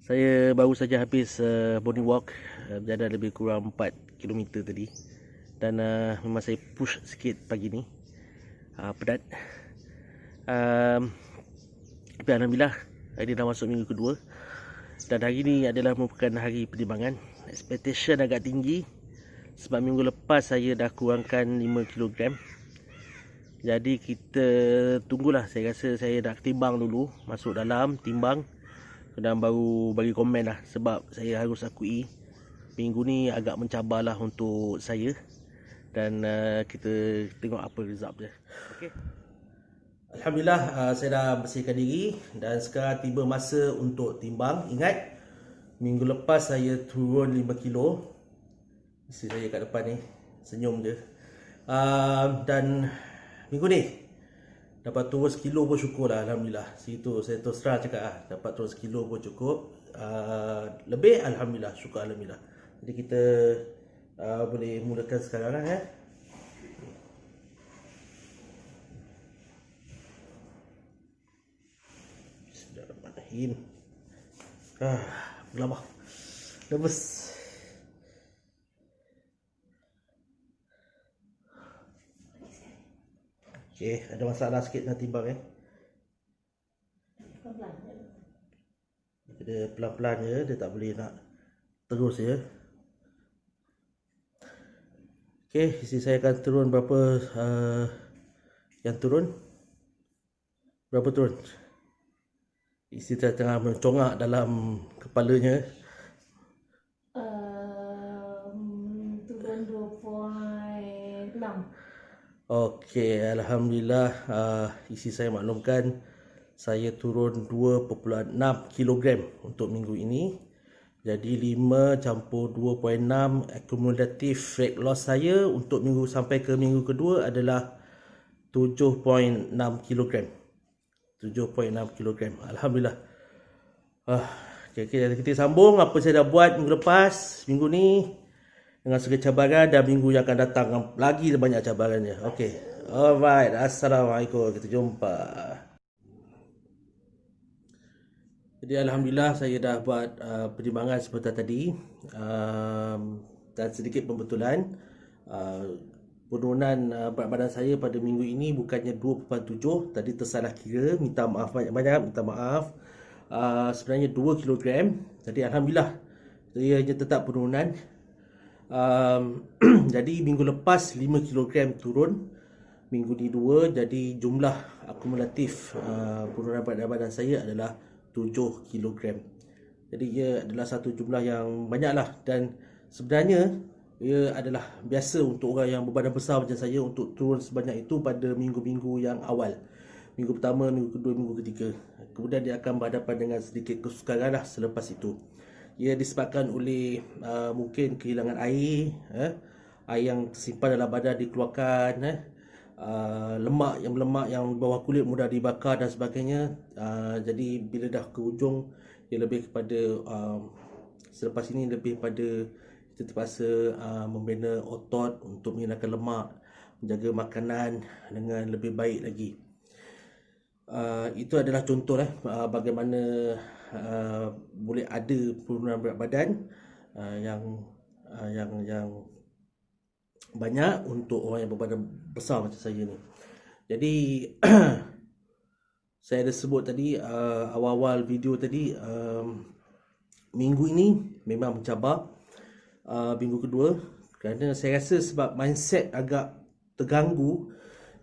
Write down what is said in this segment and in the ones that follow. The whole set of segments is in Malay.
Saya baru saja habis morning walk, berjalan lebih kurang 4 km tadi. Dan memang saya push sikit pagi ni, penat. Tapi Alhamdulillah, hari ni dah masuk minggu kedua. Dan hari ni adalah merupakan hari pertimbangan. Expectation agak tinggi sebab minggu lepas saya dah kurangkan 5 kg. Jadi kita tunggulah, saya rasa saya dah timbang dulu, masuk dalam timbang dan baru bagi komen lah. Sebab saya harus akui minggu ni agak mencabarlah untuk saya. Dan kita tengok apa result dia. Okay. Alhamdulillah, saya dah bersihkan diri dan sekarang tiba masa untuk timbang. Ingat, minggu lepas saya turun 5 kilo. Isteri saya kat depan ni senyum je. Dan minggu ni dapat turun sekilo pun syukur lah, Alhamdulillah. Situ saya terus terang cakap lah, dapat turun sekilo pun cukup. Lebih Alhamdulillah, syukur Alhamdulillah. Jadi kita boleh mulakan sekarang lah ya. Bismillahirrahmanirrahim. Berlama nervous. Okay, ada masalah sikit nak timbang Dia pelan-pelan je, dia tak boleh nak terus je. Okay, isteri saya akan turun berapa yang turun? Berapa turun? Isteri saya tengah mencongak dalam kepalanya. Turun 2.6. Okey, Alhamdulillah, isteri saya maklumkan saya turun 2.6 kg untuk minggu ini. Jadi 5 campur 2.6 akumulatif weight loss saya untuk minggu sampai ke minggu kedua adalah 7.6 kg. 7.6 kg. Alhamdulillah. Okay, kita sambung apa saya dah buat minggu lepas, minggu ni dengan segala cabaran, dan minggu yang akan datang lagi banyak cabarannya. Okey. Alright. Assalamualaikum. Kita jumpa. Jadi Alhamdulillah saya dah buat pertimbangan seperti tadi. Dan sedikit pembetulan. Penurunan berat badan saya pada minggu ini bukannya 2.7. Tadi tersalah kira. Minta maaf banyak-banyak. Minta maaf. Sebenarnya 2 kg. Jadi Alhamdulillah saya hanya tetap penurunan. Jadi minggu lepas 5 kg turun, minggu ni 2, jadi jumlah akumulatif penurunan berat badan saya adalah 7 kg. Jadi ia adalah satu jumlah yang banyak lah, dan sebenarnya ia adalah biasa untuk orang yang berbadan besar macam saya untuk turun sebanyak itu pada minggu-minggu yang awal. Minggu pertama, minggu kedua, minggu ketiga. Kemudian dia akan berhadapan dengan sedikit kesukaran lah selepas itu. Ia disebabkan oleh mungkin kehilangan air, air yang tersimpan dalam badan dikeluarkan, lemak yang bawah kulit mudah dibakar dan sebagainya. Jadi bila dah ke ujung, ia lebih kepada selepas ini lebih pada kita terpaksa membina otot untuk menghilangkan lemak, menjaga makanan dengan lebih baik lagi. Itu adalah contoh bagaimana boleh ada penurunan berat badan yang banyak untuk orang yang berbadan besar macam saya ni. Jadi saya ada sebut tadi awal-awal video tadi, minggu ini memang mencabar, minggu kedua, kerana saya rasa sebab mindset agak terganggu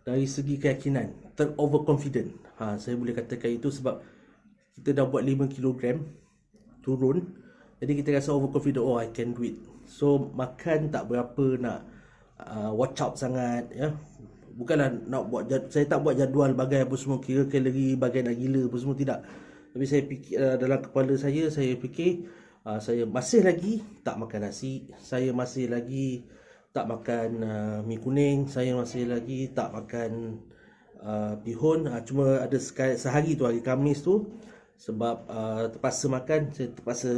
dari segi keyakinan, overconfident. Saya boleh katakan itu sebab kita dah buat 5 kg turun, jadi kita rasa overconfident, oh I can do it. So makan tak berapa nak watch out sangat ya. Bukanlah nak buat saya tak buat jadual bagai apa semua, kira kalori bagai nak gila apa semua, tidak. Tapi saya fikir dalam kepala saya fikir saya masih lagi tak makan nasi, saya masih lagi tak makan mi kuning, saya masih lagi tak makan bihun. Cuma ada sehari tu, hari Khamis tu, sebab terpaksa makan, saya terpaksa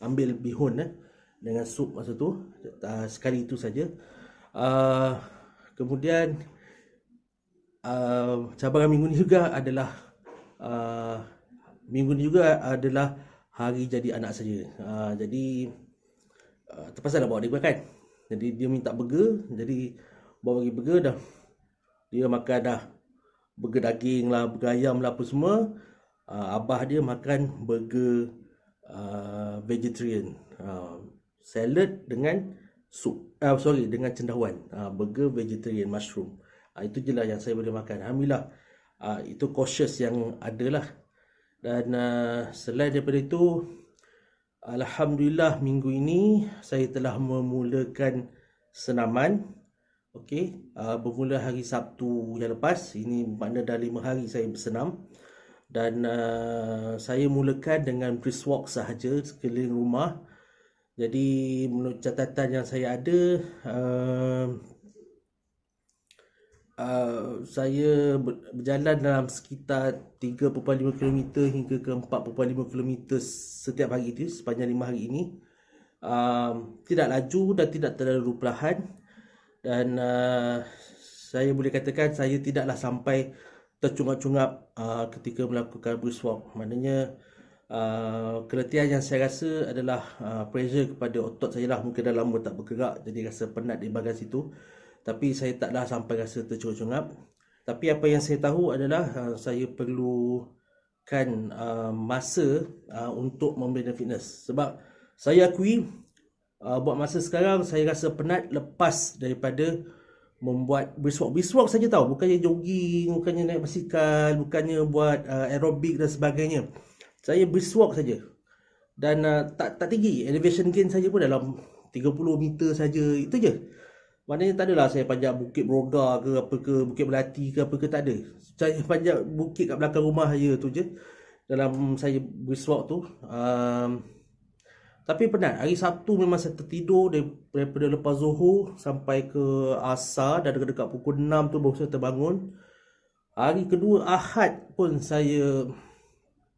ambil bihun dengan sup masa tu, sekali itu saja. Kemudian cabaran minggu ni juga adalah hari jadi anak saya. Jadi terpaksa lah bawa dia makan. Jadi dia minta burger, jadi bawa pergi burger dah. Dia makan dah burger daging lah, burger ayam lah apa semua. Abah dia makan burger vegetarian. Salad dengan sup, dengan cendawan. Burger vegetarian mushroom. Itu je lah yang saya boleh makan. Alhamdulillah. Itu cautious yang ada lah. Dan selain daripada itu, Alhamdulillah minggu ini saya telah memulakan senaman. Okey, bermula hari Sabtu yang lepas. Ini makna dah 5 hari saya bersenam. Dan saya mulakan dengan brisk walk sahaja sekeliling rumah. Jadi menurut catatan yang saya ada, saya berjalan dalam sekitar 3.5 km hingga ke 4.5 km setiap hari itu sepanjang 5 hari ini. Tidak laju dan tidak terlalu perlahan. Dan saya boleh katakan saya tidaklah sampai tercungap-cungap ketika melakukan brisk walk. Maknanya keletihan yang saya rasa adalah pressure kepada otot saya lah. Mungkin dah lama tak bergerak, jadi rasa penat di bahagian situ. Tapi saya taklah sampai rasa tercungap-cungap. Tapi apa yang saya tahu adalah saya perlukan masa untuk membina fitness. Sebab saya akui buat masa sekarang saya rasa penat lepas daripada membuat brisk walk. Brisk walk saja tahu, bukannya jogging, bukannya naik basikal, bukannya buat aerobik dan sebagainya. Saya brisk walk saja. Dan tak tinggi, elevation gain saja pun dalam 30 meter saja, itu je. Maknanya tak adalah saya panjat Bukit Broga ke apa ke, Bukit Melati ke apa ke, tak ada. Saya panjat bukit kat belakang rumah je, tu je dalam saya brisk walk tu. Tapi penat. Hari Sabtu memang saya tertidur daripada lepas Zuhur sampai ke Asar, dan dekat pukul 6 tu baru saya terbangun. Hari kedua Ahad pun saya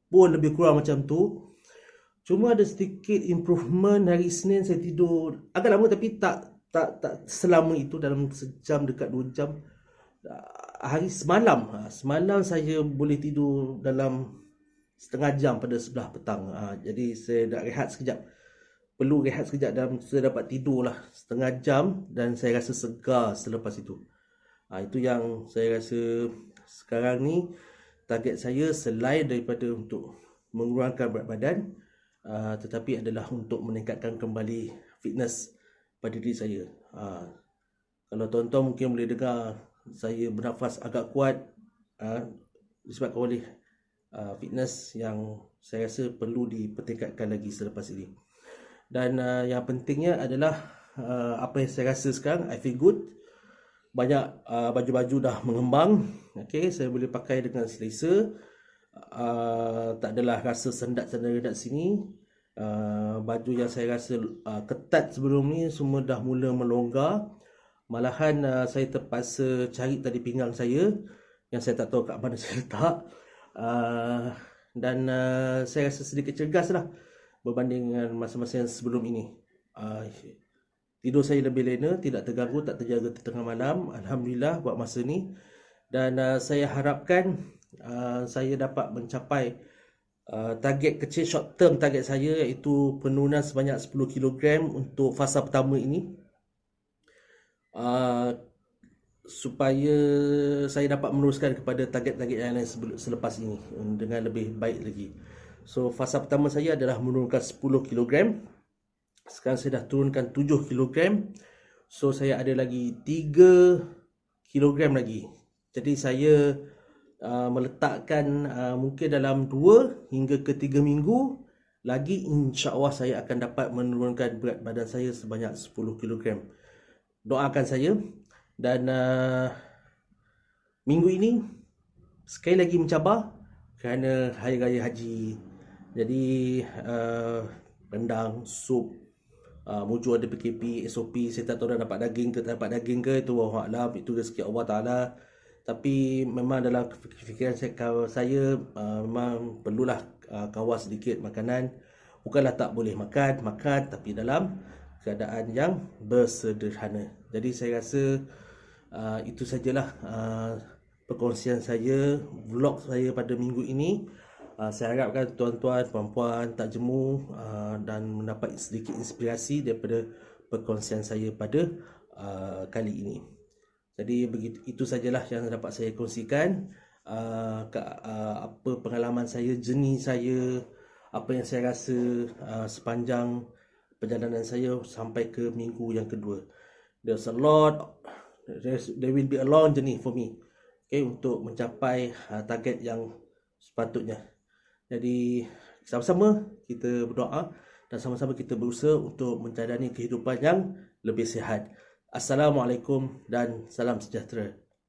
pun lebih kurang macam tu. Cuma ada sedikit improvement. Hari Senin saya tidur agak lama, tapi tak selama itu, dalam sejam dekat 2 jam. Hari semalam saya boleh tidur dalam setengah jam pada sebelah petang. Jadi saya nak rehat sekejap. Perlu rehat sekejap dan saya dapat tidur lah setengah jam dan saya rasa segar selepas itu. Itu yang saya rasa sekarang ni target saya, selain daripada untuk mengurangkan berat badan, tetapi adalah untuk meningkatkan kembali fitness pada diri saya. Kalau tuan-tuan mungkin boleh dengar saya bernafas agak kuat, disebabkan oleh fitness yang saya rasa perlu dipertingkatkan lagi selepas ini. Dan yang pentingnya adalah apa yang saya rasa sekarang, I feel good. Banyak baju-baju dah mengembang. Okay, saya boleh pakai dengan selesa. Tak adalah rasa sendat sana dekat sini. Baju yang saya rasa ketat sebelum ni semua dah mula melonggar. Malahan saya terpaksa cari tali pinggang saya yang saya tak tahu kat mana saya letak. Dan saya rasa sedikit cergas lah berbanding dengan masa-masa yang sebelum ini. Tidur saya lebih lena, tidak terganggu, tak terjaga tengah malam. Alhamdulillah buat masa ni. Dan saya harapkan saya dapat mencapai target kecil, short term target saya, iaitu penurunan sebanyak 10 kg untuk fasa pertama ini, supaya saya dapat meneruskan kepada target-target yang lain selepas ini dengan lebih baik lagi. So fasa pertama saya adalah menurunkan 10 kg. Sekarang saya dah turunkan 7 kg. So saya ada lagi 3 kg lagi. Jadi saya meletakkan mungkin dalam 2 hingga ke 3 minggu lagi, insya-Allah saya akan dapat menurunkan berat badan saya sebanyak 10 kg. Doakan saya. Dan minggu ini sekali lagi mencabar kerana Hari Raya Haji. Jadi rendang, sup, muncul ada PKP, SOP. Saya tak tahu dah dapat daging ke tak dapat daging ke, itu wallahualam, itu rezeki Allah Ta'ala. Tapi memang dalam fikiran saya memang perlulah kawal sedikit makanan. Bukanlah tak boleh makan, tapi dalam keadaan yang bersederhana. Jadi saya rasa itu sajalah perkongsian saya, vlog saya pada minggu ini. Saya harapkan tuan-tuan, puan-puan tak jemu dan mendapat sedikit inspirasi daripada perkongsian saya pada kali ini. Jadi begitu, itu sajalah yang dapat saya kongsikan. Apa pengalaman saya, journey saya, apa yang saya rasa sepanjang perjalanan saya sampai ke minggu yang kedua. There will be a long journey for me, okay, untuk mencapai target yang sepatutnya. Jadi sama-sama kita berdoa dan sama-sama kita berusaha untuk menjalani kehidupan yang lebih sihat. Assalamualaikum dan salam sejahtera.